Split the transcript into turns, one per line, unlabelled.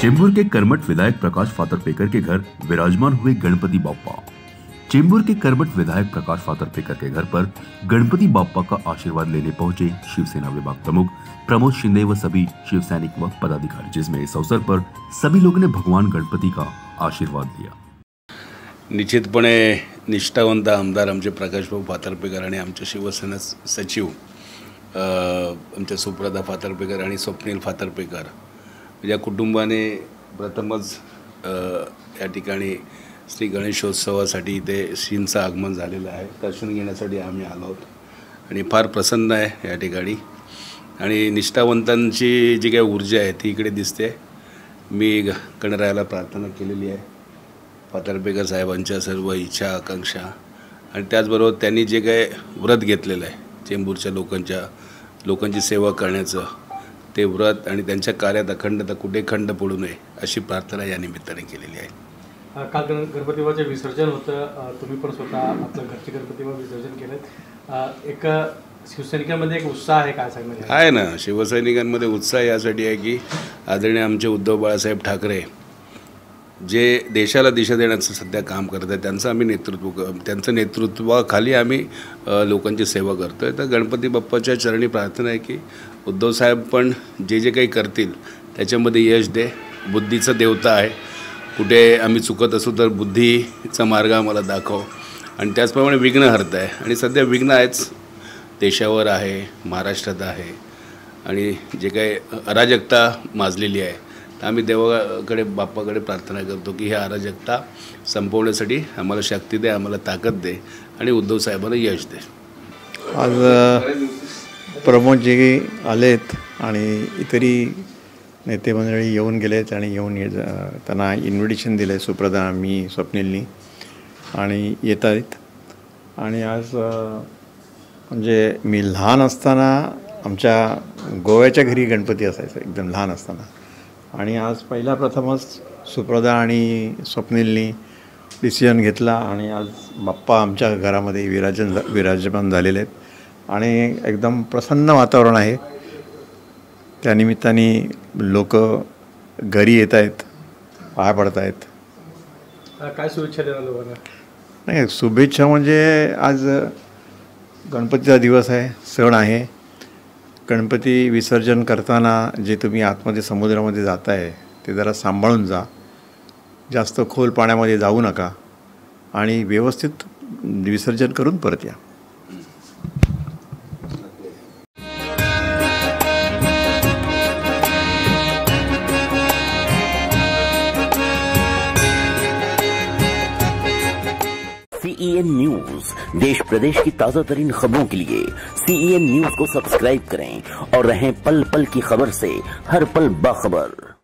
चेंबूर के कर्मठ विधायक प्रकाश फातर्पेकर के घर विराजमान हुए गणपति बाप्पा। चेंबूर के कर्मठ विधायक प्रकाश फातर्पेकर के घर पर गणपति बाप्पा का आशीर्वाद लेने पहुंचे शिवसेना विभाग प्रमुख प्रमोद शिंदे व सभी शिवसैनिक व पदाधिकारी, जिसमें इस अवसर पर सभी लोगों ने भगवान गणपति का आशीर्वाद लिया।
निश्चितपणे निष्ठावंत आमदार आमचे प्रकाश भाऊ फातर्पेकर आणि आमचे शिवसेना सचिव आमचे सुप्रदा फातर्पेकर आणि स्वप्नील फातर्पेकर या कुटुंबाने प्रथमच या ठिकाणी श्री गणेशोत्सवासाठी इथे श्रींचं आगमन झालेलं आहे। दर्शन घेण्यासाठी आम्ही आलो आहोत आणि फार प्रसन्न आहे या ठिकाणी आणि निष्ठावंतांची जी काही ऊर्जा आहे ती इकडे दिसते। मी गणरायाला प्रार्थना केलेली आहे, फातर्पेकर साहेबांच्या सर्व इच्छा आकांक्षा आणि त्याचबरोबर त्यांनी जे काही व्रत घेतलेलं आहे चेंबूरच्या लोकांची सेवा करण्याचं ते व्रत आणि त्यांच्या कार्यात अखंडता कुठे खंड पडू नये अशी प्रार्थना या निमित्ताने केलेली आहे।
काल गणपती बाप्पाचे विसर्जन होतं, तुम्ही पण स्वतः आपलं घरचे गणपती बाप्पा विसर्जन केलं। एक शिवसैनिकांमध्ये एक उत्साह आहे, काय सांगणार
आहे ना? शिवसैनिकांमध्ये उत्साह यासाठी आहे की आदरणीय आमचे उद्धव बाळासाहेब ठाकरे जे देशाला दिशा देण्याचं सध्या काम करत आहे त्यांचं नेतृत्वाखाली आम्ही लोकांची सेवा करतोय। तर गणपती बाप्पाच्या चरणी प्रार्थना आहे की उद्धव साहेब पण जे काही करतील त्याच्यामध्ये यश दे। बुद्धीचा देवता आहे, कुठे आम्ही चुकत असू तर बुद्धीचा मार्ग आम्हाला दाखव आणि त्याचप्रमाणे विघ्न हरत आहे आणि सध्या विघ्न आहेच, देशावर आहे, महाराष्ट्रात आहे आणि जे काही अराजकता माजलेली आहे आम्ही देवाकडे बाप्पाकडे प्रार्थना करतो की ही अराजकता संपवण्यासाठी आम्हाला शक्ती दे, आम्हाला ताकद दे आणि उद्धव साहेबांना यश दे।
आज प्रमोदजी आलेत आणि इतरी नेते मंडळी येऊन गेलेत आणि त्यांना इन्व्हिटेशन दिलं सुप्रदा, मी, स्वप्नीलनी आणि येत आहेत। आणि आज म्हणजे मी लहान असताना आमच्या गोव्याच्या घरी गणपती असायचा, एकदम लहान असताना, आणि आज प्रथमच सुप्रदा आणि स्वप्नीलनी डिसिजन घेतला आणि आज बाप्पा आमच्या घरामध्ये विराजमान झालेले आहेत आणि एकदम प्रसन्न वातावरण आहे। त्यानिमित्ताने लोक घरी येत आहेत, पाया पडत आहेत।
काय शुभेच्छा देणार लोकांना?
नाही, शुभेच्छा म्हणजे आज गणपतीचा दिवस आहे, सण आहे। गणपती विसर्जन करताना जे तुम्ही आतमध्ये समुद्रामध्ये जाताय ते जरा सांभाळून जा, जास्त खोल पाण्यामध्ये जाऊ नका आणि व्यवस्थित विसर्जन करून परत या।
CEN न्यूज, देश प्रदेश की ताजा तरीन खबरों के लिए CEN न्यूज को सब्सक्राइब करें और रहें पल पल की खबर से हर पल बाखबर।